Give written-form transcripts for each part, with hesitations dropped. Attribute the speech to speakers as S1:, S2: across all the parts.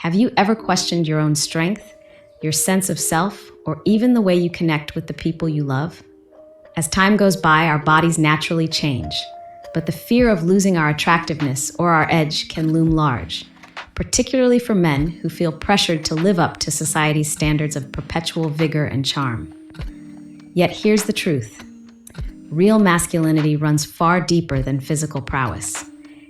S1: Have you ever questioned your own strength, your sense of self, or even the way you connect with the people you love? As time goes by, our bodies naturally change, but the fear of losing our attractiveness or our edge can loom large, particularly for men who feel pressured to live up to society's standards of perpetual vigor and charm. Yet here's the truth. Real masculinity runs far deeper than physical prowess.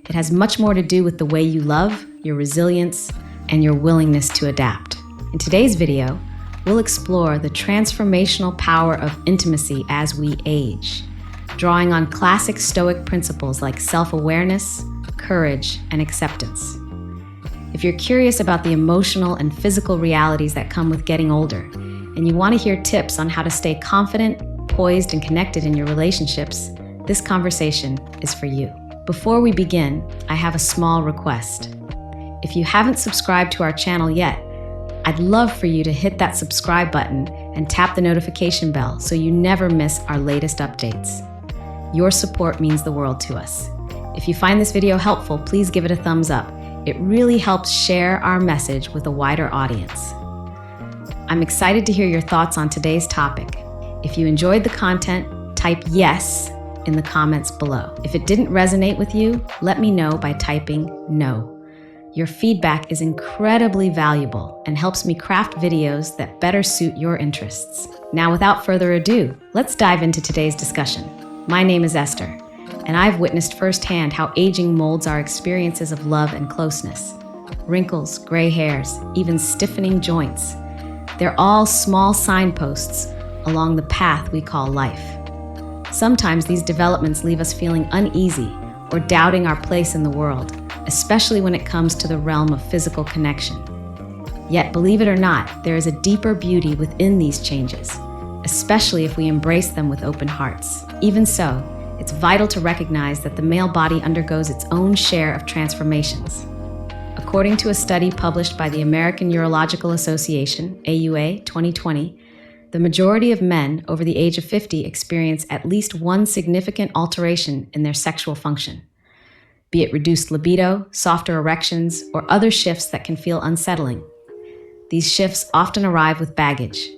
S1: It has much more to do with the way you love, your resilience, and your willingness to adapt. In today's video, we'll explore the transformational power of intimacy as we age, drawing on classic Stoic principles like self-awareness, courage, and acceptance. If you're curious about the emotional and physical realities that come with getting older, and you want to hear tips on how to stay confident, poised, and connected in your relationships, this conversation is for you. Before we begin, I have a small request. If you haven't subscribed to our channel yet, I'd love for you to hit that subscribe button and tap the notification bell so you never miss our latest updates. Your support means the world to us. If you find this video helpful, please give it a thumbs up. It really helps share our message with a wider audience. I'm excited to hear your thoughts on today's topic. If you enjoyed the content, type yes in the comments below. If it didn't resonate with you, let me know by typing no. Your feedback is incredibly valuable and helps me craft videos that better suit your interests. Now, without further ado, let's dive into today's discussion. My name is Esther, and I've witnessed firsthand how aging molds our experiences of love and closeness. Wrinkles, gray hairs, even stiffening joints. They're all small signposts along the path we call life. Sometimes these developments leave us feeling uneasy or doubting our place in the world, especially when it comes to the realm of physical connection. Yet, believe it or not, there is a deeper beauty within these changes, especially if we embrace them with open hearts. Even so, it's vital to recognize that the male body undergoes its own share of transformations. According to a study published by the American Urological Association, AUA 2020, the majority of men over the age of 50 experience at least one significant alteration in their sexual function, be it reduced libido, softer erections, or other shifts that can feel unsettling. These shifts often arrive with baggage,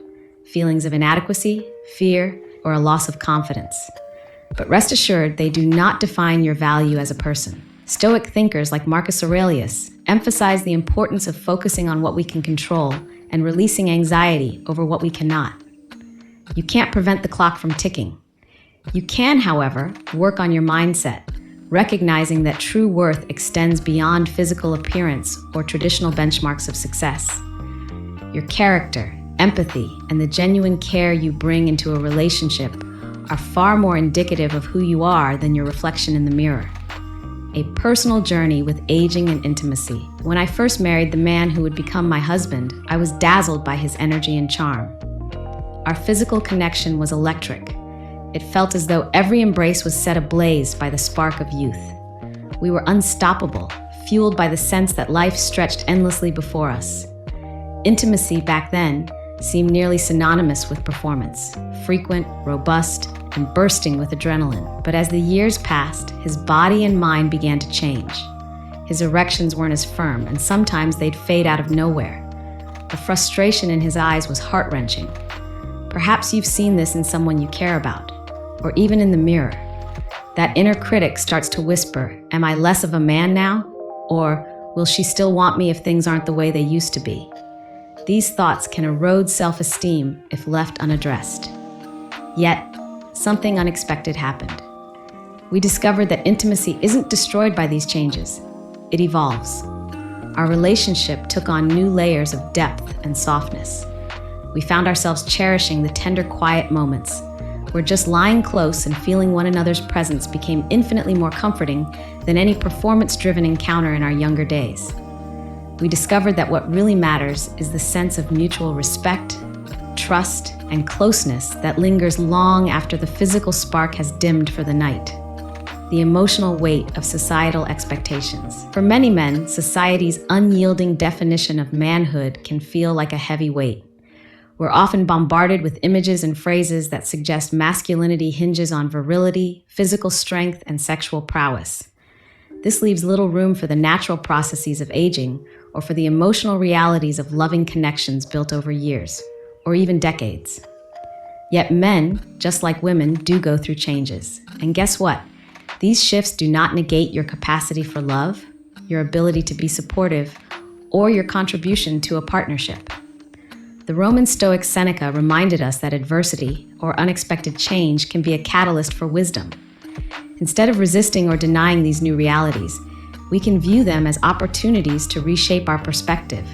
S1: feelings of inadequacy, fear, or a loss of confidence. But rest assured, they do not define your value as a person. Stoic thinkers like Marcus Aurelius emphasize the importance of focusing on what we can control and releasing anxiety over what we cannot. You can't prevent the clock from ticking. You can, however, work on your mindset, recognizing that true worth extends beyond physical appearance or traditional benchmarks of success. Your character, empathy, and the genuine care you bring into a relationship are far more indicative of who you are than your reflection in the mirror. A personal journey with aging and intimacy. When I first married the man who would become my husband, I was dazzled by his energy and charm. Our physical connection was electric. It felt as though every embrace was set ablaze by the spark of youth. We were unstoppable, fueled by the sense that life stretched endlessly before us. Intimacy back then seemed nearly synonymous with performance, frequent, robust, and bursting with adrenaline. But as the years passed, his body and mind began to change. His erections weren't as firm, and sometimes they'd fade out of nowhere. The frustration in his eyes was heart-wrenching. Perhaps you've seen this in someone you care about, or even in the mirror. That inner critic starts to whisper, "Am I less of a man now?" Or, "Will she still want me if things aren't the way they used to be?" These thoughts can erode self-esteem if left unaddressed. Yet, something unexpected happened. We discovered that intimacy isn't destroyed by these changes. It evolves. Our relationship took on new layers of depth and softness. We found ourselves cherishing the tender, quiet moments, where just lying close and feeling one another's presence became infinitely more comforting than any performance-driven encounter in our younger days. We discovered that what really matters is the sense of mutual respect, trust, and closeness that lingers long after the physical spark has dimmed for the night. The emotional weight of societal expectations. For many men, society's unyielding definition of manhood can feel like a heavy weight. We're often bombarded with images and phrases that suggest masculinity hinges on virility, physical strength, and sexual prowess. This leaves little room for the natural processes of aging or for the emotional realities of loving connections built over years, or even decades. Yet men, just like women, do go through changes. And guess what? These shifts do not negate your capacity for love, your ability to be supportive, or your contribution to a partnership. The Roman Stoic Seneca reminded us that adversity or unexpected change can be a catalyst for wisdom. Instead of resisting or denying these new realities, we can view them as opportunities to reshape our perspective,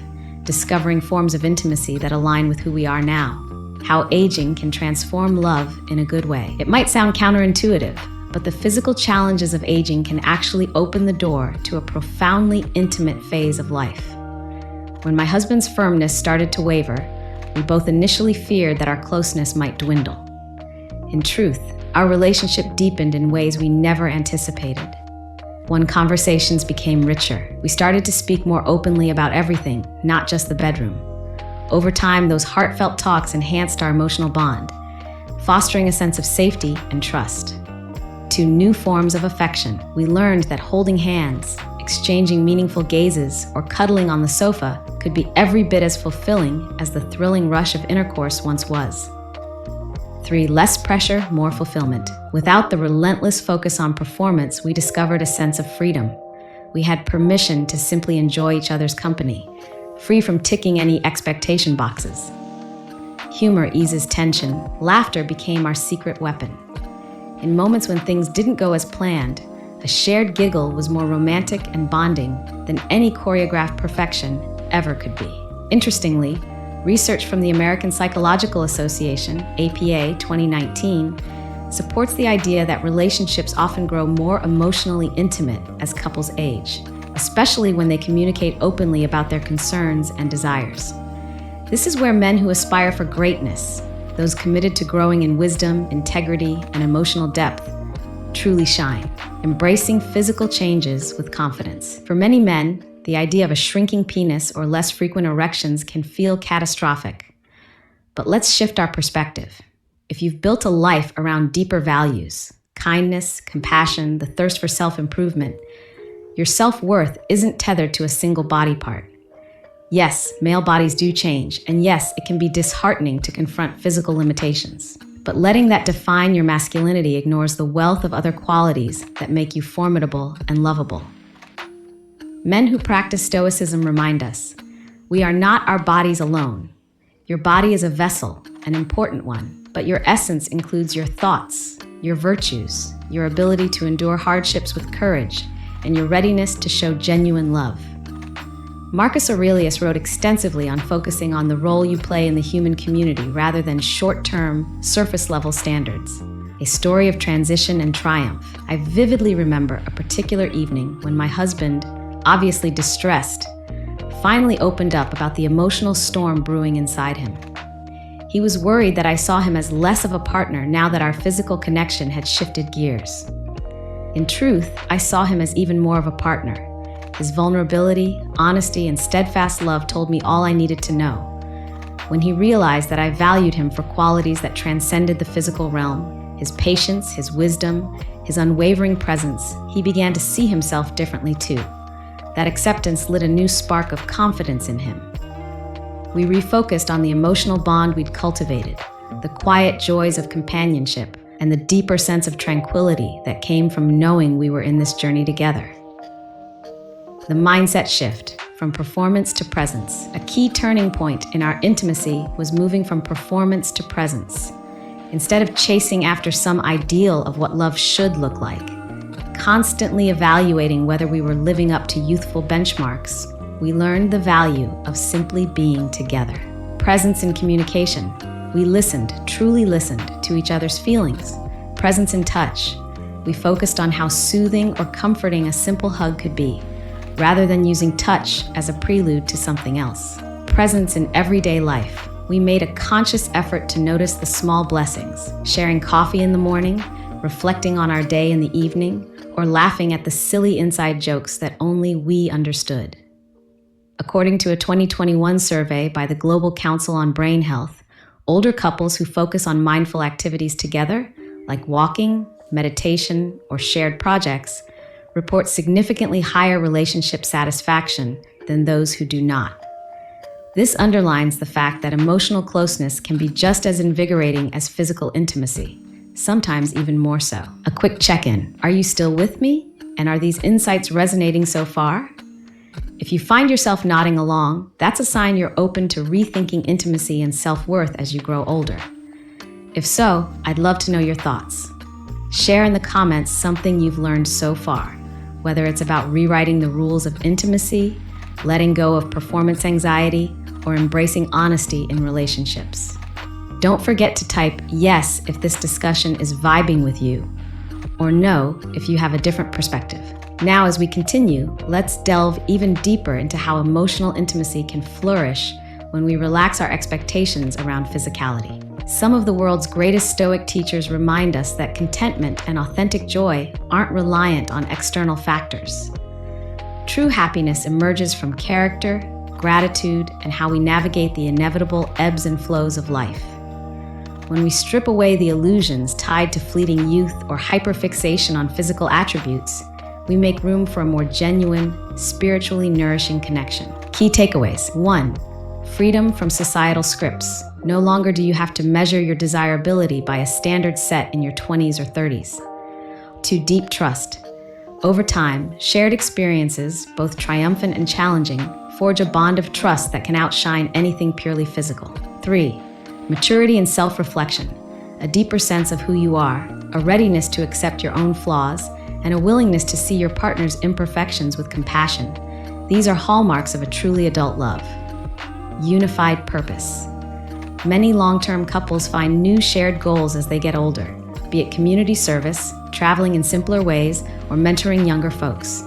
S1: discovering forms of intimacy that align with who we are now. How aging can transform love in a good way. It might sound counterintuitive, but the physical challenges of aging can actually open the door to a profoundly intimate phase of life. When my husband's firmness started to waver, we both initially feared that our closeness might dwindle. In truth, our relationship deepened in ways we never anticipated. When conversations became richer, we started to speak more openly about everything, not just the bedroom. Over time, those heartfelt talks enhanced our emotional bond, fostering a sense of safety and trust. To new forms of affection, we learned that holding hands, exchanging meaningful gazes, or cuddling on the sofa could be every bit as fulfilling as the thrilling rush of intercourse once was. 3. Less pressure, more fulfillment. Without the relentless focus on performance, we discovered a sense of freedom. We had permission to simply enjoy each other's company, free from ticking any expectation boxes. Humor eases tension. Laughter became our secret weapon. In moments when things didn't go as planned, a shared giggle was more romantic and bonding than any choreographed perfection ever could be. Interestingly, research from the American Psychological Association, APA 2019, supports the idea that relationships often grow more emotionally intimate as couples age, especially when they communicate openly about their concerns and desires. This is where men who aspire for greatness, those committed to growing in wisdom, integrity, and emotional depth, truly shine, embracing physical changes with confidence. For many men, the idea of a shrinking penis or less frequent erections can feel catastrophic. But let's shift our perspective. If you've built a life around deeper values, kindness, compassion, the thirst for self-improvement, your self-worth isn't tethered to a single body part. Yes, male bodies do change, and yes, it can be disheartening to confront physical limitations. But letting that define your masculinity ignores the wealth of other qualities that make you formidable and lovable. Men who practice Stoicism remind us, we are not our bodies alone. Your body is a vessel, an important one, but your essence includes your thoughts, your virtues, your ability to endure hardships with courage, and your readiness to show genuine love. Marcus Aurelius wrote extensively on focusing on the role you play in the human community rather than short-term, surface-level standards. A story of transition and triumph. I vividly remember a particular evening when my husband, obviously distressed, finally opened up about the emotional storm brewing inside him. He was worried that I saw him as less of a partner now that our physical connection had shifted gears. In truth, I saw him as even more of a partner. His vulnerability, honesty, and steadfast love told me all I needed to know. When he realized that I valued him for qualities that transcended the physical realm, his patience, his wisdom, his unwavering presence, he began to see himself differently too. That acceptance lit a new spark of confidence in him. We refocused on the emotional bond we'd cultivated, the quiet joys of companionship, and the deeper sense of tranquility that came from knowing we were in this journey together. The mindset shift from performance to presence. A key turning point in our intimacy was moving from performance to presence. Instead of chasing after some ideal of what love should look like, constantly evaluating whether we were living up to youthful benchmarks, we learned the value of simply being together. Presence in communication. We listened, truly listened to each other's feelings. Presence in touch. We focused on how soothing or comforting a simple hug could be, rather than using touch as a prelude to something else. Presence in everyday life. We made a conscious effort to notice the small blessings, sharing coffee in the morning, reflecting on our day in the evening, or laughing at the silly inside jokes that only we understood. According to a 2021 survey by the Global Council on Brain Health, older couples who focus on mindful activities together, like walking, meditation, or shared projects, report significantly higher relationship satisfaction than those who do not. This underlines the fact that emotional closeness can be just as invigorating as physical intimacy, sometimes even more so. A quick check-in. Are you still with me? And are these insights resonating so far? If you find yourself nodding along, that's a sign you're open to rethinking intimacy and self-worth as you grow older. If so, I'd love to know your thoughts. Share in the comments something you've learned so far, whether it's about rewriting the rules of intimacy, letting go of performance anxiety, or embracing honesty in relationships. Don't forget to type yes if this discussion is vibing with you, or no if you have a different perspective. Now, as we continue, let's delve even deeper into how emotional intimacy can flourish when we relax our expectations around physicality. Some of the world's greatest Stoic teachers remind us that contentment and authentic joy aren't reliant on external factors. True happiness emerges from character, gratitude, and how we navigate the inevitable ebbs and flows of life. When we strip away the illusions tied to fleeting youth or hyperfixation on physical attributes, we make room for a more genuine, spiritually nourishing connection. Key takeaways. 1. Freedom from societal scripts. No longer do you have to measure your desirability by a standard set in your 20s or 30s. 2. Deep trust. Over time, shared experiences, both triumphant and challenging, forge a bond of trust that can outshine anything purely physical. 3. Maturity and self-reflection. A deeper sense of who you are, a readiness to accept your own flaws, and a willingness to see your partner's imperfections with compassion. These are hallmarks of a truly adult love. Unified purpose. Many long-term couples find new shared goals as they get older, be it community service, traveling in simpler ways, or mentoring younger folks.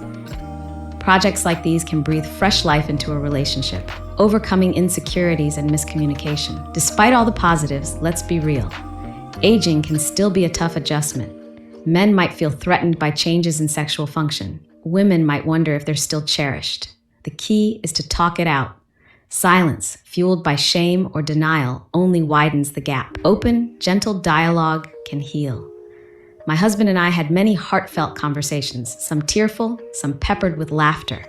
S1: Projects like these can breathe fresh life into a relationship, overcoming insecurities and miscommunication. Despite all the positives, let's be real. Aging can still be a tough adjustment. Men might feel threatened by changes in sexual function. Women might wonder if they're still cherished. The key is to talk it out. Silence, fueled by shame or denial, only widens the gap. Open, gentle dialogue can heal. My husband and I had many heartfelt conversations, some tearful, some peppered with laughter,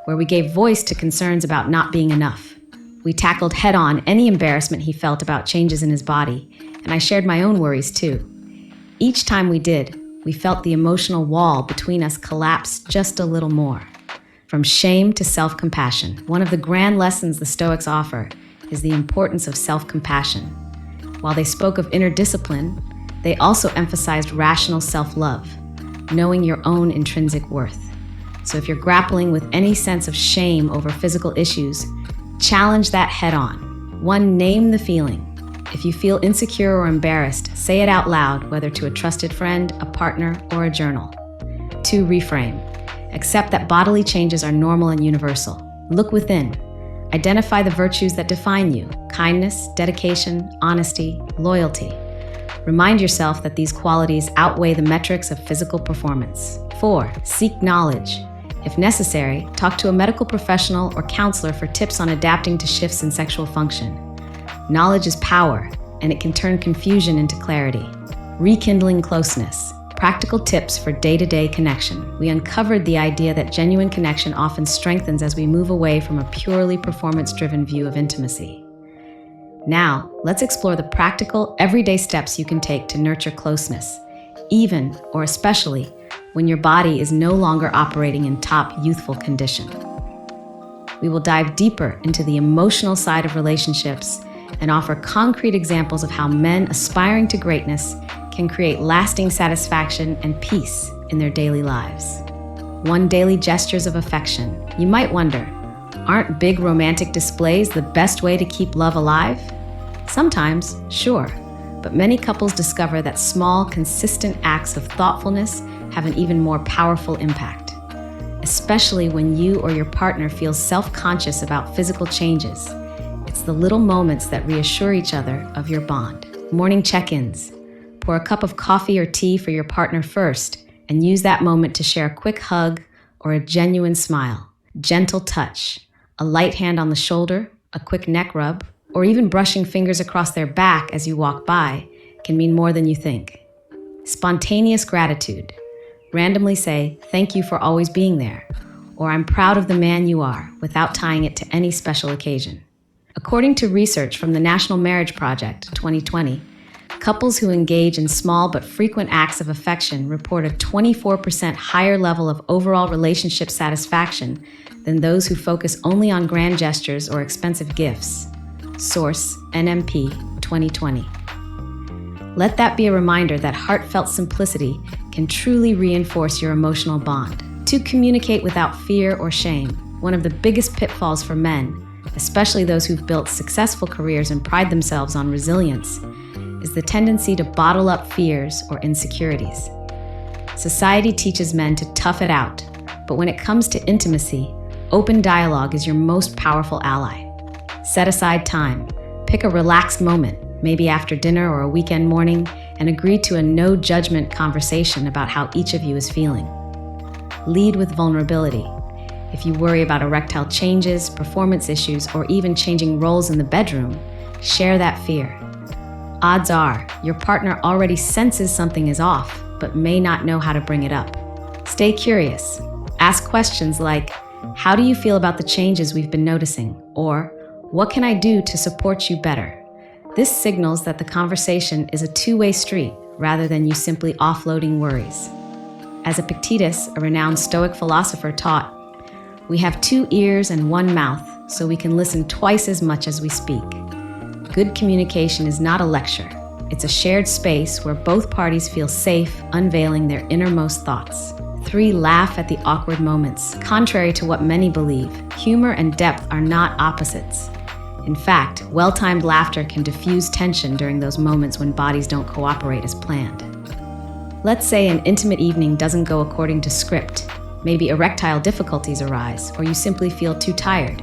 S1: where we gave voice to concerns about not being enough. We tackled head-on any embarrassment he felt about changes in his body, and I shared my own worries too. Each time we did, we felt the emotional wall between us collapse just a little more. From shame to self-compassion, one of the grand lessons the Stoics offer is the importance of self-compassion. While they spoke of inner discipline, they also emphasized rational self-love, knowing your own intrinsic worth. So if you're grappling with any sense of shame over physical issues, challenge that head-on. 1. Name the feeling. If you feel insecure or embarrassed, say it out loud, whether to a trusted friend, a partner, or a journal. 2. Reframe. Accept that bodily changes are normal and universal. Look within. Identify the virtues that define you: kindness, dedication, honesty, loyalty. Remind yourself that these qualities outweigh the metrics of physical performance. 4. Seek knowledge. If necessary, talk to a medical professional or counselor for tips on adapting to shifts in sexual function. Knowledge is power, and it can turn confusion into clarity. Rekindling closeness. Practical tips for day-to-day connection. We uncovered the idea that genuine connection often strengthens as we move away from a purely performance-driven view of intimacy. Now, let's explore the practical, everyday steps you can take to nurture closeness, even or especially when your body is no longer operating in top youthful condition. We will dive deeper into the emotional side of relationships and offer concrete examples of how men aspiring to greatness can create lasting satisfaction and peace in their daily lives. 1. Daily gestures of affection. You might wonder, aren't big romantic displays the best way to keep love alive? Sometimes, sure, but many couples discover that small, consistent acts of thoughtfulness have an even more powerful impact, especially when you or your partner feels self-conscious about physical changes. It's the little moments that reassure each other of your bond. Morning check-ins. Pour a cup of coffee or tea for your partner first and use that moment to share a quick hug or a genuine smile. Gentle touch, a light hand on the shoulder, a quick neck rub, or even brushing fingers across their back as you walk by can mean more than you think. Spontaneous gratitude. Randomly say, "Thank you for always being there," or I'm proud of the man you are, without tying it to any special occasion. According to research from the National Marriage Project 2020, couples who engage in small but frequent acts of affection report a 24% higher level of overall relationship satisfaction than those who focus only on grand gestures or expensive gifts. Source: NMP 2020. Let that be a reminder that heartfelt simplicity can truly reinforce your emotional bond. To communicate without fear or shame, one of the biggest pitfalls for men, especially those who've built successful careers and pride themselves on resilience, is the tendency to bottle up fears or insecurities. Society teaches men to tough it out, but when it comes to intimacy, open dialogue is your most powerful ally. Set aside time, pick a relaxed moment, maybe after dinner or a weekend morning, and agree to a no-judgment conversation about how each of you is feeling. Lead with vulnerability. If you worry about erectile changes, performance issues, or even changing roles in the bedroom, share that fear. Odds are, your partner already senses something is off, but may not know how to bring it up. Stay curious. Ask questions like, how do you feel about the changes we've been noticing? Or, what can I do to support you better? This signals that the conversation is a two-way street rather than you simply offloading worries. As Epictetus, a renowned Stoic philosopher, taught, we have 2 ears and 1 mouth, so we can listen twice as much as we speak. Good communication is not a lecture. It's a shared space where both parties feel safe unveiling their innermost thoughts. 3, laugh at the awkward moments. Contrary to what many believe, humor and depth are not opposites. In fact, well-timed laughter can diffuse tension during those moments when bodies don't cooperate as planned. Let's say an intimate evening doesn't go according to script. Maybe erectile difficulties arise, or you simply feel too tired.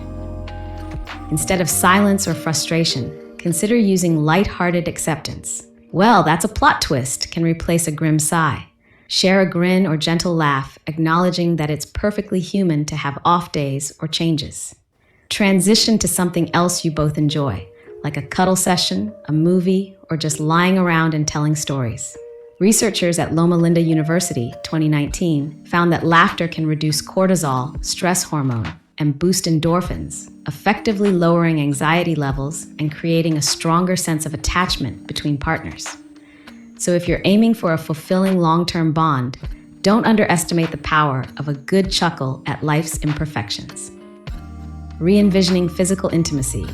S1: Instead of silence or frustration, consider using light-hearted acceptance. Well, that's a plot twist can replace a grim sigh. Share a grin or gentle laugh, acknowledging that it's perfectly human to have off days or changes. Transition to something else you both enjoy, like a cuddle session, a movie, or just lying around and telling stories. Researchers at Loma Linda University, 2019, found that laughter can reduce cortisol, stress hormone, and boost endorphins, effectively lowering anxiety levels and creating a stronger sense of attachment between partners. So if you're aiming for a fulfilling long-term bond, don't underestimate the power of a good chuckle at life's imperfections. Re-envisioning physical intimacy,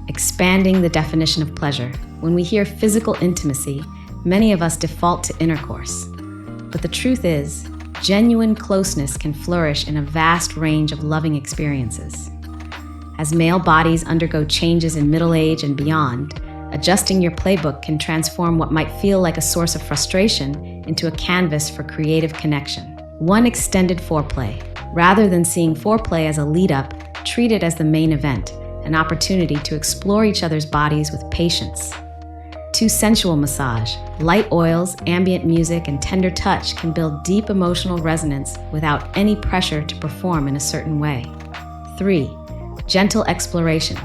S1: expanding the definition of pleasure. When we hear physical intimacy, many of us default to intercourse. But the truth is, genuine closeness can flourish in a vast range of loving experiences. As male bodies undergo changes in middle age and beyond, adjusting your playbook can transform what might feel like a source of frustration into a canvas for creative connection. 1, extended foreplay. Rather than seeing foreplay as a lead-up, treat it as the main event, an opportunity to explore each other's bodies with patience. 2, sensual massage. Light oils, ambient music, and tender touch can build deep emotional resonance without any pressure to perform in a certain way. 3, gentle exploration.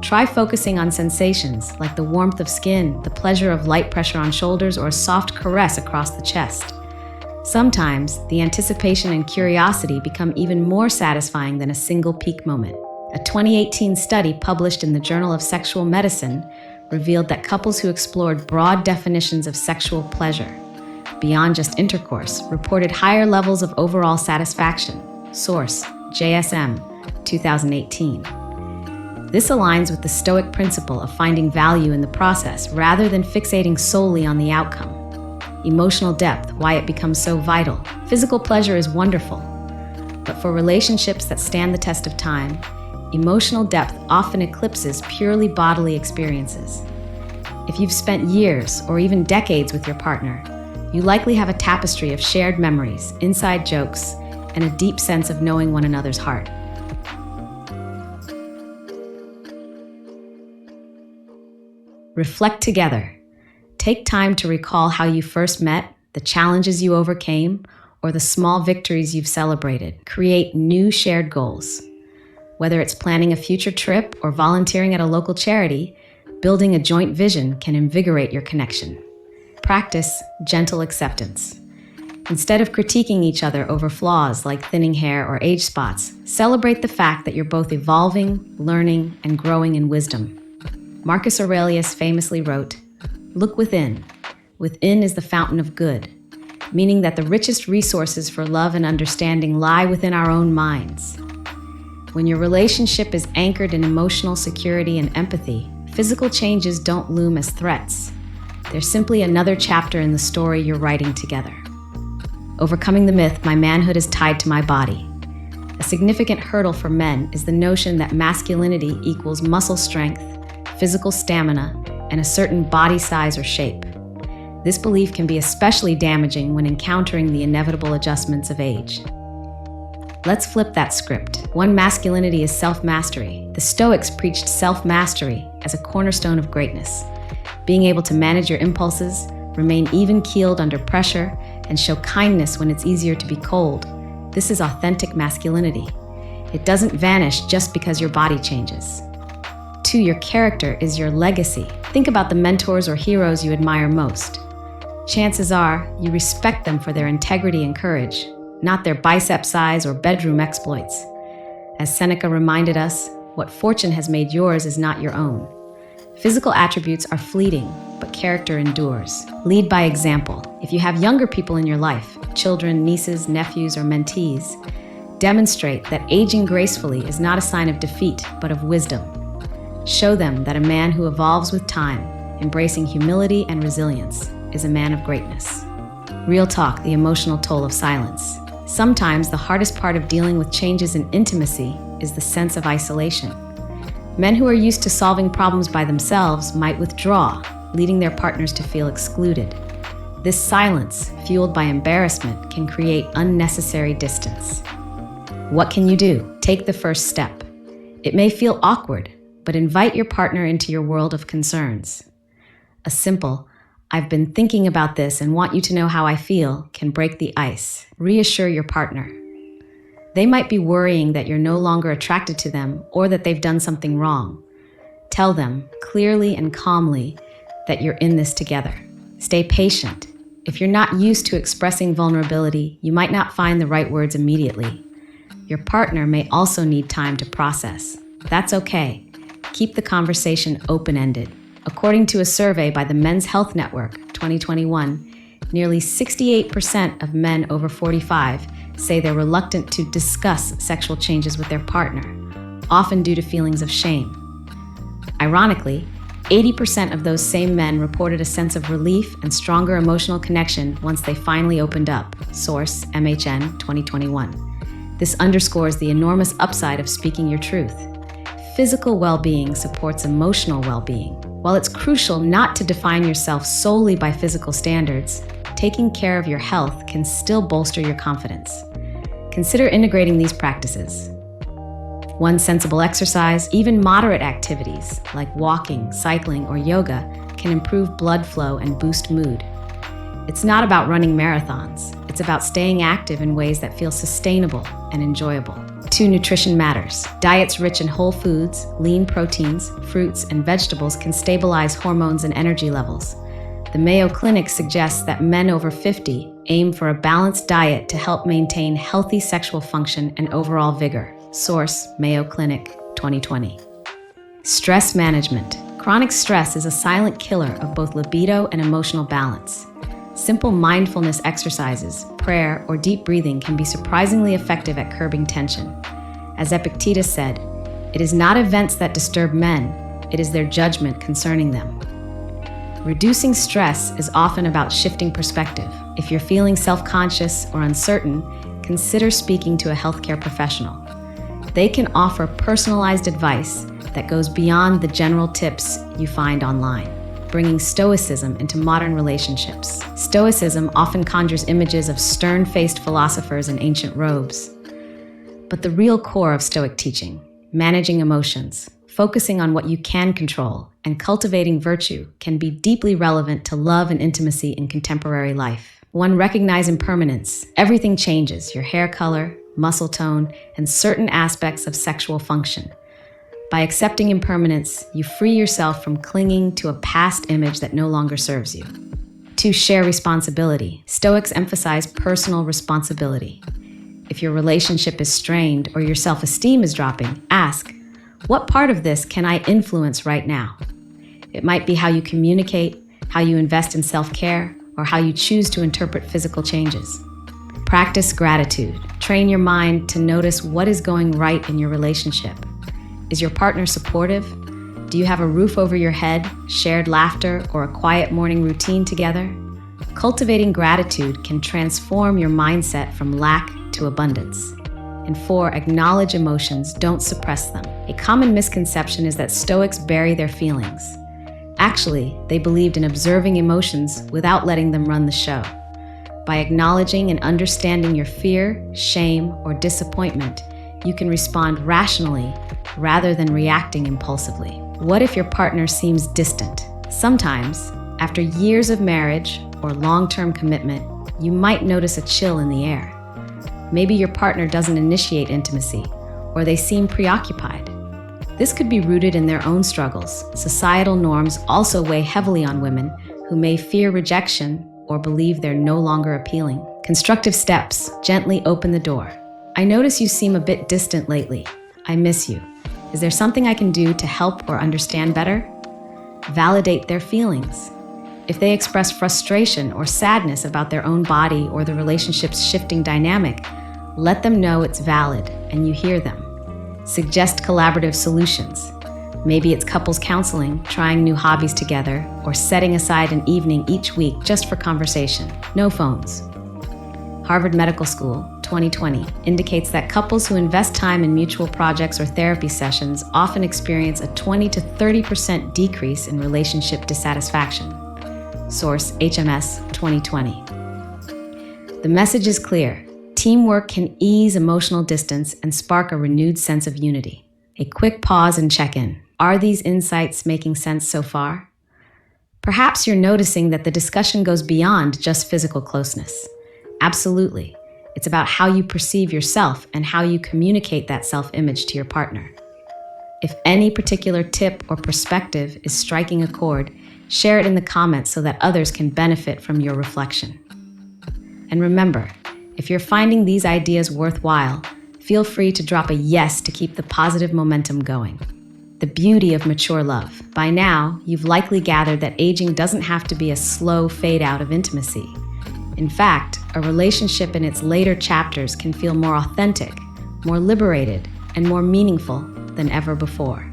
S1: Try focusing on sensations like the warmth of skin, the pleasure of light pressure on shoulders, or a soft caress across the chest. Sometimes, the anticipation and curiosity become even more satisfying than a single peak moment. A 2018 study published in the Journal of Sexual Medicine revealed that couples who explored broad definitions of sexual pleasure, beyond just intercourse, reported higher levels of overall satisfaction. Source: JSM, 2018. This aligns with the Stoic principle of finding value in the process rather than fixating solely on the outcome. Emotional depth, why it becomes so vital. Physical pleasure is wonderful, but for relationships that stand the test of time, emotional depth often eclipses purely bodily experiences. If you've spent years or even decades with your partner, you likely have a tapestry of shared memories, inside jokes, and a deep sense of knowing one another's heart. Reflect together. Take time to recall how you first met, the challenges you overcame, or the small victories you've celebrated. Create new shared goals. Whether it's planning a future trip or volunteering at a local charity, building a joint vision can invigorate your connection. Practice gentle acceptance. Instead of critiquing each other over flaws like thinning hair or age spots, celebrate the fact that you're both evolving, learning, and growing in wisdom. Marcus Aurelius famously wrote, "Look within. Within is the fountain of good," meaning that the richest resources for love and understanding lie within our own minds. When your relationship is anchored in emotional security and empathy, physical changes don't loom as threats. They're simply another chapter in the story you're writing together. Overcoming the myth, "My manhood is tied to my body." A significant hurdle for men is the notion that masculinity equals muscle strength, physical stamina, and a certain body size or shape. This belief can be especially damaging when encountering the inevitable adjustments of age. Let's flip that script. One masculinity is self-mastery. The Stoics preached self-mastery as a cornerstone of greatness. Being able to manage your impulses, remain even-keeled under pressure, and show kindness when it's easier to be cold. This is authentic masculinity. It doesn't vanish just because your body changes. 2. Your character is your legacy. Think about the mentors or heroes you admire most. Chances are you respect them for their integrity and courage, not their bicep size or bedroom exploits. As Seneca reminded us, what fortune has made yours is not your own. Physical attributes are fleeting, but character endures. Lead by example. If you have younger people in your life, children, nieces, nephews, or mentees, demonstrate that aging gracefully is not a sign of defeat, but of wisdom. Show them that a man who evolves with time, embracing humility and resilience, is a man of greatness. Real talk, the emotional toll of silence. Sometimes the hardest part of dealing with changes in intimacy is the sense of isolation. Men who are used to solving problems by themselves might withdraw, leading their partners to feel excluded. This silence, fueled by embarrassment, can create unnecessary distance. What can you do? Take the first step. It may feel awkward, but invite your partner into your world of concerns. A simple, "I've been thinking about this and want you to know how I feel," can break the ice. Reassure your partner. They might be worrying that you're no longer attracted to them or that they've done something wrong. Tell them, clearly and calmly, that you're in this together. Stay patient. If you're not used to expressing vulnerability, you might not find the right words immediately. Your partner may also need time to process. That's okay. Keep the conversation open-ended. According to a survey by the Men's Health Network, 2021, nearly 68% of men over 45 say they're reluctant to discuss sexual changes with their partner, often due to feelings of shame. Ironically, 80% of those same men reported a sense of relief and stronger emotional connection once they finally opened up. Source, MHN, 2021. This underscores the enormous upside of speaking your truth. Physical well-being supports emotional well-being. While it's crucial not to define yourself solely by physical standards, taking care of your health can still bolster your confidence. Consider integrating these practices. 1. Sensible exercise. Even moderate activities like walking, cycling, or yoga can improve blood flow and boost mood. It's not about running marathons. It's about staying active in ways that feel sustainable and enjoyable. 2. Nutrition matters. Diets rich in whole foods, lean proteins, fruits, and vegetables can stabilize hormones and energy levels. The Mayo Clinic suggests that men over 50 aim for a balanced diet to help maintain healthy sexual function and overall vigor. Source, Mayo Clinic, 2020. Stress management. Chronic stress is a silent killer of both libido and emotional balance. Simple mindfulness exercises, prayer, or deep breathing can be surprisingly effective at curbing tension. As Epictetus said, "It is not events that disturb men, it is their judgment concerning them." Reducing stress is often about shifting perspective. If you're feeling self-conscious or uncertain, consider speaking to a healthcare professional. They can offer personalized advice that goes beyond the general tips you find online. Bringing Stoicism into modern relationships. Stoicism often conjures images of stern-faced philosophers in ancient robes. But the real core of Stoic teaching, managing emotions, focusing on what you can control, and cultivating virtue can be deeply relevant to love and intimacy in contemporary life. 1. Recognize impermanence. Everything changes: your hair color, muscle tone, and certain aspects of sexual function. By accepting impermanence, you free yourself from clinging to a past image that no longer serves you. 2. Share responsibility. Stoics emphasize personal responsibility. If your relationship is strained or your self-esteem is dropping, ask, what part of this can I influence right now? It might be how you communicate, how you invest in self-care, or how you choose to interpret physical changes. Practice gratitude. Train your mind to notice what is going right in your relationship. Is your partner supportive? Do you have a roof over your head, shared laughter, or a quiet morning routine together? Cultivating gratitude can transform your mindset from lack to abundance. And 4, acknowledge emotions, don't suppress them. A common misconception is that Stoics bury their feelings. Actually, they believed in observing emotions without letting them run the show. By acknowledging and understanding your fear, shame, or disappointment, you can respond rationally rather than reacting impulsively. What if your partner seems distant? Sometimes, after years of marriage or long-term commitment, you might notice a chill in the air. Maybe your partner doesn't initiate intimacy, or they seem preoccupied. This could be rooted in their own struggles. Societal norms also weigh heavily on women who may fear rejection or believe they're no longer appealing. Constructive steps. Gently open the door. I notice you seem a bit distant lately. I miss you. Is there something I can do to help or understand better? Validate their feelings. If they express frustration or sadness about their own body or the relationship's shifting dynamic, let them know it's valid and you hear them. Suggest collaborative solutions. Maybe it's couples counseling, trying new hobbies together, or setting aside an evening each week just for conversation. No phones. Harvard Medical School, 2020, indicates that couples who invest time in mutual projects or therapy sessions often experience a 20 to 30% decrease in relationship dissatisfaction. Source, HMS, 2020. The message is clear. Teamwork can ease emotional distance and spark a renewed sense of unity. A quick pause and check in. Are these insights making sense so far? Perhaps you're noticing that the discussion goes beyond just physical closeness. Absolutely. It's about how you perceive yourself and how you communicate that self-image to your partner. If any particular tip or perspective is striking a chord, share it in the comments so that others can benefit from your reflection. And remember, if you're finding these ideas worthwhile, feel free to drop a yes to keep the positive momentum going. The beauty of mature love. By now, you've likely gathered that aging doesn't have to be a slow fade out of intimacy. In fact, a relationship in its later chapters can feel more authentic, more liberated, and more meaningful than ever before.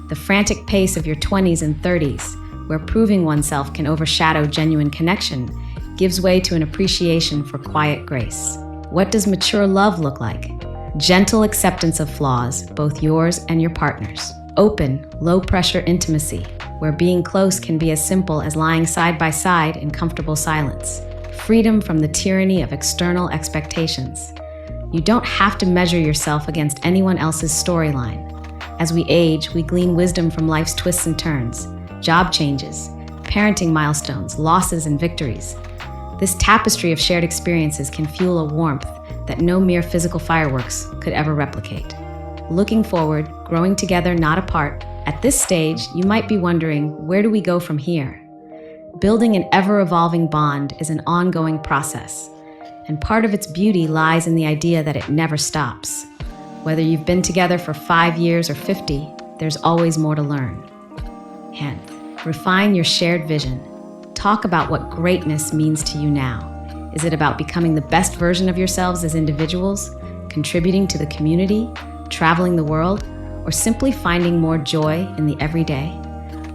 S1: The frantic pace of your 20s and 30s, where proving oneself can overshadow genuine connection, gives way to an appreciation for quiet grace. What does mature love look like? Gentle acceptance of flaws, both yours and your partner's. Open, low-pressure intimacy, where being close can be as simple as lying side by side in comfortable silence. Freedom from the tyranny of external expectations. You don't have to measure yourself against anyone else's storyline. As we age, we glean wisdom from life's twists and turns, job changes, parenting milestones, losses, and victories. This tapestry of shared experiences can fuel a warmth that no mere physical fireworks could ever replicate. Looking forward, growing together, not apart. At this stage, you might be wondering, where do we go from here? Building an ever-evolving bond is an ongoing process, and part of its beauty lies in the idea that it never stops. Whether you've been together for 5 years or 50, there's always more to learn. Hence, refine your shared vision. Talk about what greatness means to you now. Is it about becoming the best version of yourselves as individuals, contributing to the community, traveling the world, or simply finding more joy in the everyday?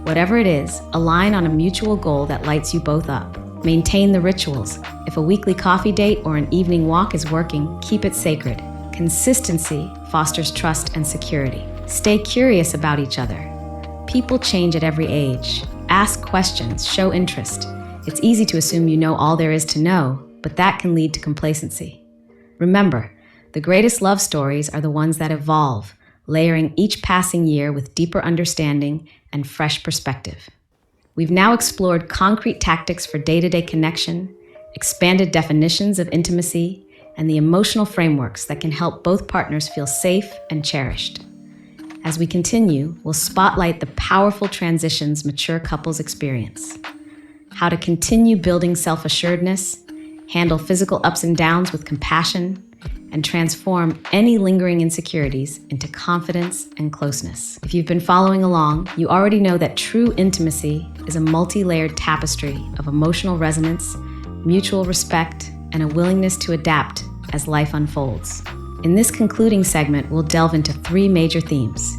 S1: Whatever it is, align on a mutual goal that lights you both up. Maintain the rituals. If a weekly coffee date or an evening walk is working, keep it sacred. Consistency fosters trust and security. Stay curious about each other. People change at every age. Ask questions, show interest. It's easy to assume you know all there is to know, but that can lead to complacency. Remember, the greatest love stories are the ones that evolve, layering each passing year with deeper understanding and fresh perspective. We've now explored concrete tactics for day-to-day connection, expanded definitions of intimacy, and the emotional frameworks that can help both partners feel safe and cherished. As we continue, we'll spotlight the powerful transitions mature couples experience. how to continue building self-assuredness, handle physical ups and downs with compassion, and transform any lingering insecurities into confidence and closeness. If you've been following along, you already know that true intimacy is a multi-layered tapestry of emotional resonance, mutual respect, and a willingness to adapt as life unfolds. In this concluding segment, we'll delve into 3 major themes.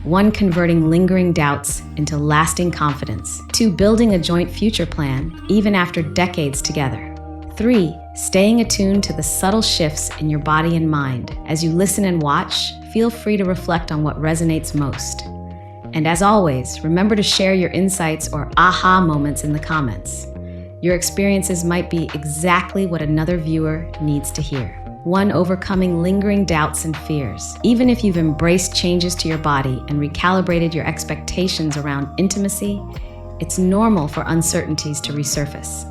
S1: 1, converting lingering doubts into lasting confidence. 2, building a joint future plan, even after decades together. 3, staying attuned to the subtle shifts in your body and mind. As you listen and watch, feel free to reflect on what resonates most. And as always, remember to share your insights or aha moments in the comments. Your experiences might be exactly what another viewer needs to hear. 1, overcoming lingering doubts and fears. Even if you've embraced changes to your body and recalibrated your expectations around intimacy, it's normal for uncertainties to resurface.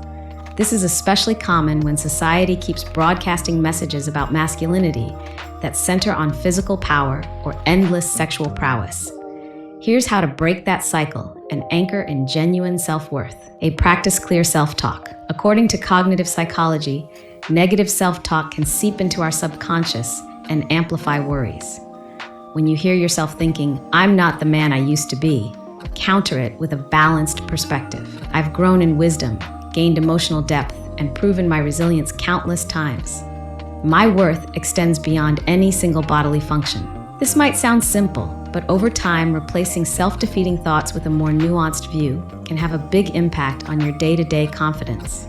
S1: This is especially common when society keeps broadcasting messages about masculinity that center on physical power or endless sexual prowess. Here's how to break that cycle and anchor in genuine self-worth. A practice clear self-talk. According to cognitive psychology, negative self-talk can seep into our subconscious and amplify worries. When you hear yourself thinking, "I'm not the man I used to be," counter it with a balanced perspective. "I've grown in wisdom, gained emotional depth, and proven my resilience countless times. My worth extends beyond any single bodily function." This might sound simple, but over time, replacing self-defeating thoughts with a more nuanced view can have a big impact on your day-to-day confidence.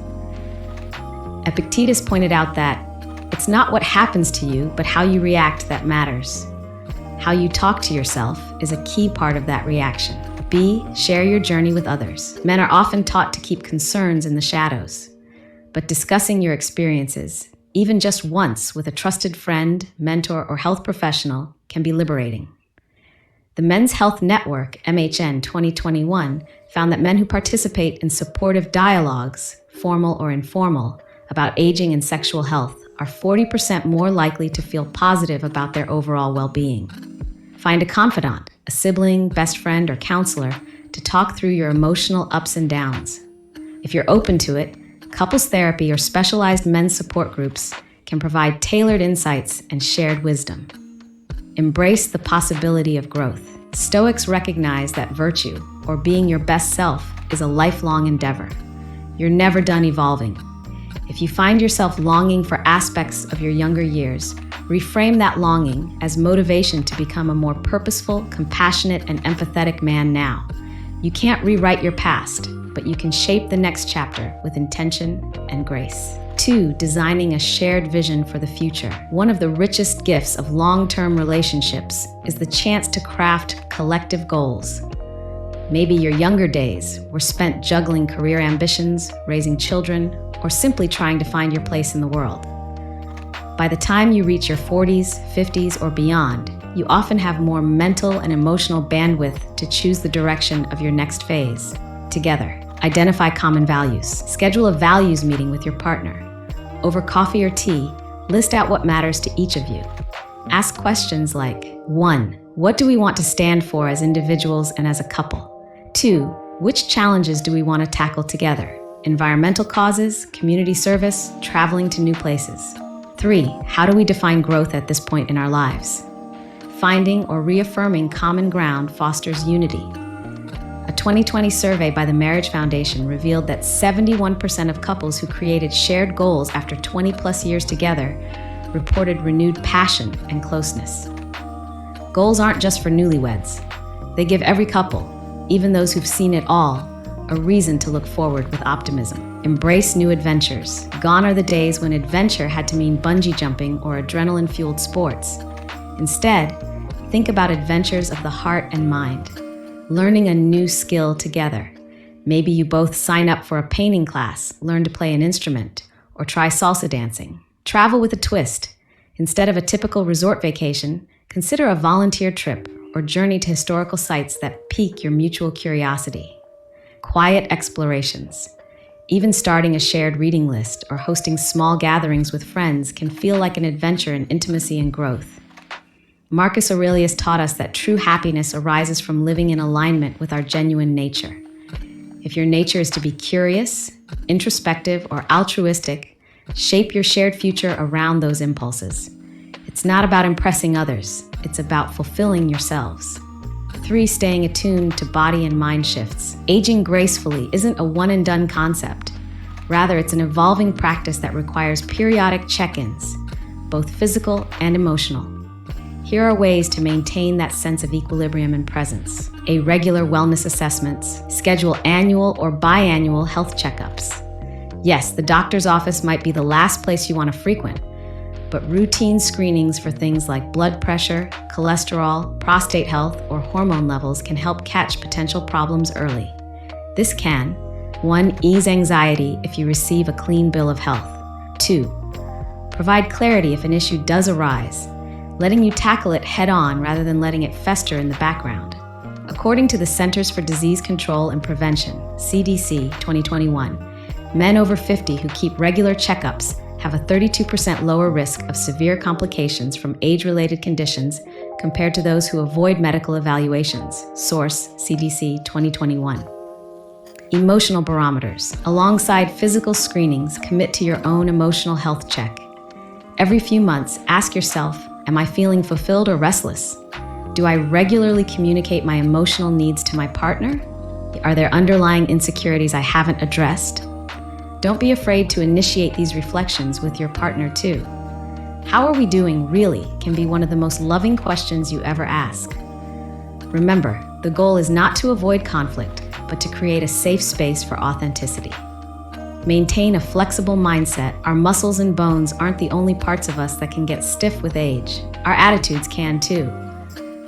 S1: Epictetus pointed out that it's not what happens to you, but how you react that matters. How you talk to yourself is a key part of that reaction. B, share your journey with others. Men are often taught to keep concerns in the shadows, but discussing your experiences, even just once with a trusted friend, mentor, or health professional, can be liberating. The Men's Health Network, MHN 2021, found that men who participate in supportive dialogues, formal or informal, about aging and sexual health are 40% more likely to feel positive about their overall well-being. Find a confidant, a sibling, best friend, or counselor to talk through your emotional ups and downs. If you're open to it, couples therapy or specialized men's support groups can provide tailored insights and shared wisdom. Embrace the possibility of growth. Stoics recognize that virtue, or being your best self, is a lifelong endeavor. You're never done evolving. If you find yourself longing for aspects of your younger years, reframe that longing as motivation to become a more purposeful, compassionate, and empathetic man now. You can't rewrite your past, but you can shape the next chapter with intention and grace. 2, designing a shared vision for the future. One of the richest gifts of long-term relationships is the chance to craft collective goals. Maybe your younger days were spent juggling career ambitions, raising children, or simply trying to find your place in the world. By the time you reach your 40s, 50s, or beyond, you often have more mental and emotional bandwidth to choose the direction of your next phase. Together, identify common values. Schedule a values meeting with your partner. Over coffee or tea, list out what matters to each of you. Ask questions like, 1, what do we want to stand for as individuals and as a couple? 2, which challenges do we want to tackle together? Environmental causes, community service, traveling to new places. 3, how do we define growth at this point in our lives? Finding or reaffirming common ground fosters unity. A 2020 survey by the Marriage Foundation revealed that 71% of couples who created shared goals after 20+ years together reported renewed passion and closeness. Goals aren't just for newlyweds. They give every couple, even those who've seen it all, a reason to look forward with optimism. Embrace new adventures. Gone are the days when adventure had to mean bungee jumping or adrenaline-fueled sports. Instead, think about adventures of the heart and mind. Learning a new skill together. Maybe you both sign up for a painting class, learn to play an instrument, or try salsa dancing. Travel with a twist. Instead of a typical resort vacation, consider a volunteer trip or journey to historical sites that pique your mutual curiosity. Quiet explorations. Even starting a shared reading list or hosting small gatherings with friends can feel like an adventure in intimacy and growth. Marcus Aurelius taught us that true happiness arises from living in alignment with our genuine nature. If your nature is to be curious, introspective, or altruistic, shape your shared future around those impulses. It's not about impressing others, it's about fulfilling yourselves. 3. Staying attuned to body and mind shifts. Aging gracefully isn't a one-and-done concept. Rather, it's an evolving practice that requires periodic check-ins, both physical and emotional. Here are ways to maintain that sense of equilibrium and presence. A regular wellness assessments. Schedule annual or biannual health checkups. Yes, the doctor's office might be the last place you want to frequent, but routine screenings for things like blood pressure, cholesterol, prostate health, or hormone levels can help catch potential problems early. This can 1. Ease anxiety if you receive a clean bill of health. 2. Provide clarity if an issue does arise, letting you tackle it head-on rather than letting it fester in the background. According to the Centers for Disease Control and Prevention, CDC 2021, men over 50 who keep regular checkups have a 32% lower risk of severe complications from age-related conditions compared to those who avoid medical evaluations. Source: CDC 2021. Emotional barometers. Alongside physical screenings, commit to your own emotional health check. Every few months, ask yourself, am I feeling fulfilled or restless? Do I regularly communicate my emotional needs to my partner? Are there underlying insecurities I haven't addressed? Don't be afraid to initiate these reflections with your partner too. How are we doing really can be one of the most loving questions you ever ask. Remember, the goal is not to avoid conflict, but to create a safe space for authenticity. Maintain a flexible mindset. Our muscles and bones aren't the only parts of us that can get stiff with age. Our attitudes can too.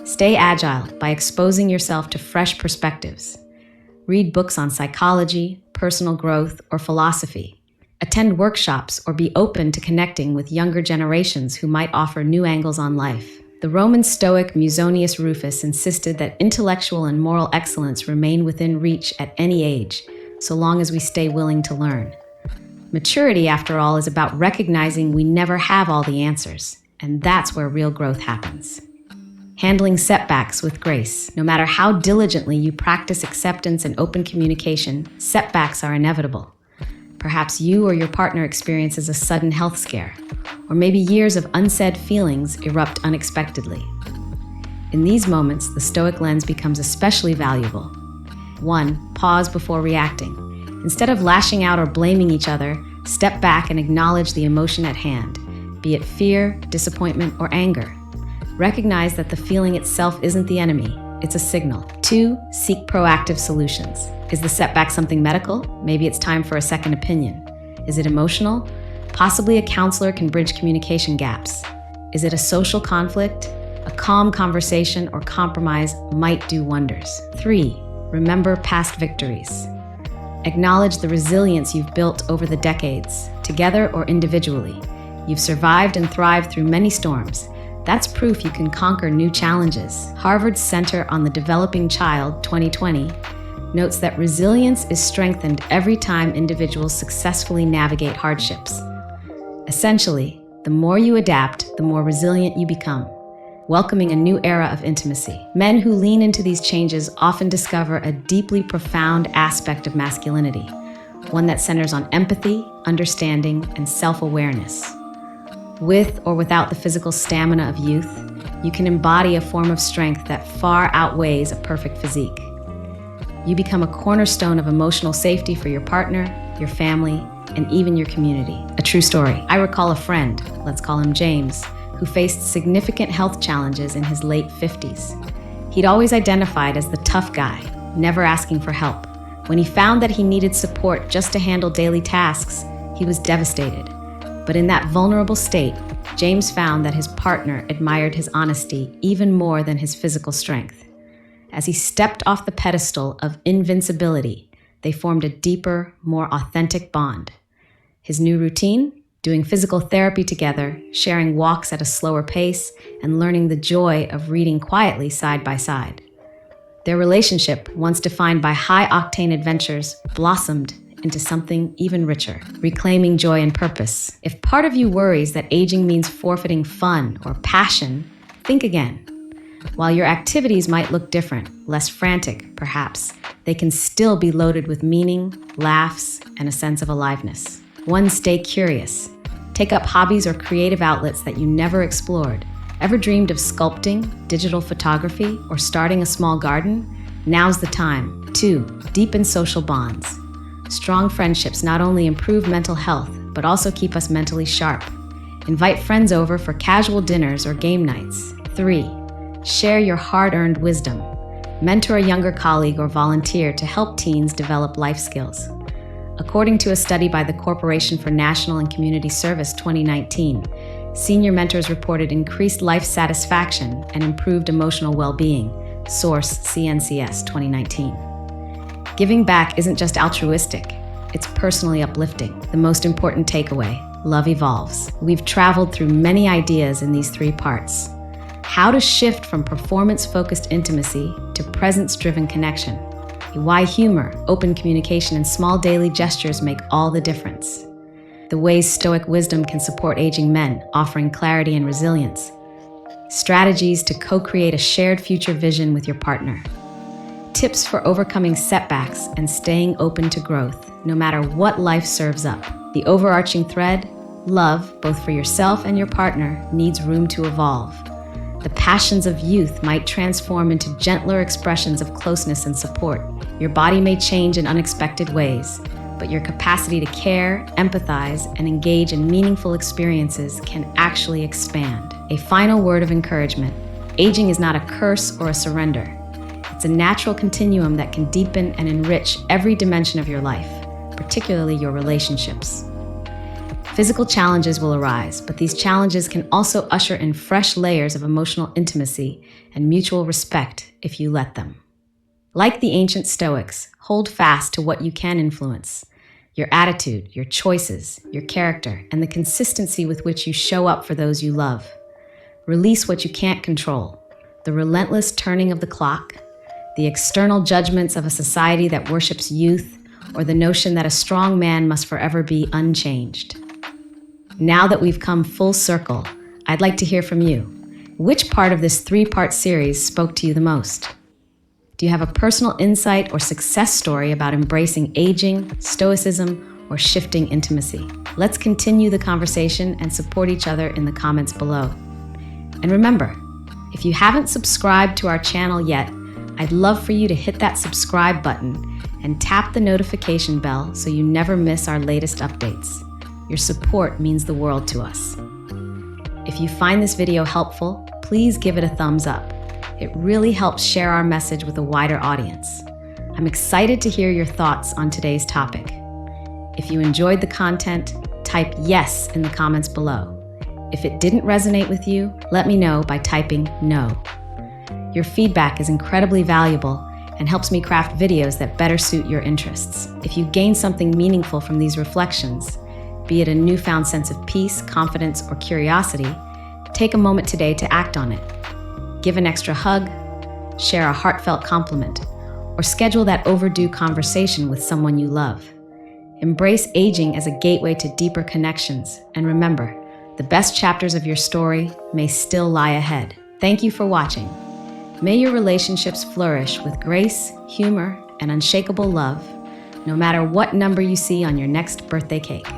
S1: Stay agile by exposing yourself to fresh perspectives. Read books on psychology, personal growth, or philosophy. Attend workshops or be open to connecting with younger generations who might offer new angles on life. The Roman Stoic Musonius Rufus insisted that intellectual and moral excellence remain within reach at any age, so long as we stay willing to learn. Maturity, after all, is about recognizing we never have all the answers, and that's where real growth happens. Handling setbacks with grace. No matter how diligently you practice acceptance and open communication, setbacks are inevitable. Perhaps you or your partner experiences a sudden health scare, or maybe years of unsaid feelings erupt unexpectedly. In these moments, the Stoic lens becomes especially valuable. 1. Pause before reacting. Instead of lashing out or blaming each other, step back and acknowledge the emotion at hand, be it fear, disappointment, or anger. Recognize that the feeling itself isn't the enemy, it's a signal. 2. Seek proactive solutions. Is the setback something medical? Maybe it's time for a second opinion. Is it emotional? Possibly a counselor can bridge communication gaps. Is it a social conflict? A calm conversation or compromise might do wonders. 3. Remember past victories. Acknowledge the resilience you've built over the decades, together or individually. You've survived and thrived through many storms. That's proof you can conquer new challenges. Harvard's Center on the Developing Child, 2020, notes that resilience is strengthened every time individuals successfully navigate hardships. Essentially, the more you adapt, the more resilient you become, welcoming a new era of intimacy. Men who lean into these changes often discover a deeply profound aspect of masculinity, one that centers on empathy, understanding, and self-awareness. With or without the physical stamina of youth, you can embody a form of strength that far outweighs a perfect physique. You become a cornerstone of emotional safety for your partner, your family, and even your community. A true story. I recall a friend, let's call him James, who faced significant health challenges in his late 50s. He'd always identified as the tough guy, never asking for help. When he found that he needed support just to handle daily tasks, he was devastated. But in that vulnerable state, James found that his partner admired his honesty even more than his physical strength. As he stepped off the pedestal of invincibility, they formed a deeper, more authentic bond. His new routine? Doing physical therapy together, sharing walks at a slower pace, and learning the joy of reading quietly side by side. Their relationship, once defined by high-octane adventures, blossomed into something even richer, reclaiming joy and purpose. If part of you worries that aging means forfeiting fun or passion, think again. While your activities might look different, less frantic, perhaps, they can still be loaded with meaning, laughs, and a sense of aliveness. 1. Stay curious. Take up hobbies or creative outlets that you never explored. Ever dreamed of sculpting, digital photography, or starting a small garden? Now's the time. 2. Deepen social bonds. Strong friendships not only improve mental health, but also keep us mentally sharp. Invite friends over for casual dinners or game nights. 3. Share your hard-earned wisdom. Mentor a younger colleague or volunteer to help teens develop life skills. According to a study by the Corporation for National and Community Service 2019, senior mentors reported increased life satisfaction and improved emotional well-being. Source CNCS 2019. Giving back isn't just altruistic, it's personally uplifting. The most important takeaway: love evolves. We've traveled through many ideas in these 3 parts. How to shift from performance-focused intimacy to presence-driven connection. Why humor, open communication, and small daily gestures make all the difference. The ways Stoic wisdom can support aging men, offering clarity and resilience. Strategies to co-create a shared future vision with your partner. Tips for overcoming setbacks and staying open to growth, no matter what life serves up. The overarching thread: love, both for yourself and your partner, needs room to evolve. The passions of youth might transform into gentler expressions of closeness and support. Your body may change in unexpected ways, but your capacity to care, empathize, and engage in meaningful experiences can actually expand. A final word of encouragement: aging is not a curse or a surrender. It's a natural continuum that can deepen and enrich every dimension of your life, particularly your relationships. Physical challenges will arise, but these challenges can also usher in fresh layers of emotional intimacy and mutual respect if you let them. Like the ancient Stoics, hold fast to what you can influence: your attitude, your choices, your character, and the consistency with which you show up for those you love. Release what you can't control: the relentless turning of the clock, the external judgments of a society that worships youth, or the notion that a strong man must forever be unchanged. Now that we've come full circle, I'd like to hear from you. Which part of this 3-part series spoke to you the most? Do you have a personal insight or success story about embracing aging, stoicism, or shifting intimacy? Let's continue the conversation and support each other in the comments below. And remember, if you haven't subscribed to our channel yet, I'd love for you to hit that subscribe button and tap the notification bell so you never miss our latest updates. Your support means the world to us. If you find this video helpful, please give it a thumbs up. It really helps share our message with a wider audience. I'm excited to hear your thoughts on today's topic. If you enjoyed the content, type yes in the comments below. If it didn't resonate with you, let me know by typing no. Your feedback is incredibly valuable and helps me craft videos that better suit your interests. If you gain something meaningful from these reflections, be it a newfound sense of peace, confidence, or curiosity, take a moment today to act on it. Give an extra hug, share a heartfelt compliment, or schedule that overdue conversation with someone you love. Embrace aging as a gateway to deeper connections, and remember, the best chapters of your story may still lie ahead. Thank you for watching. May your relationships flourish with grace, humor, and unshakable love, no matter what number you see on your next birthday cake.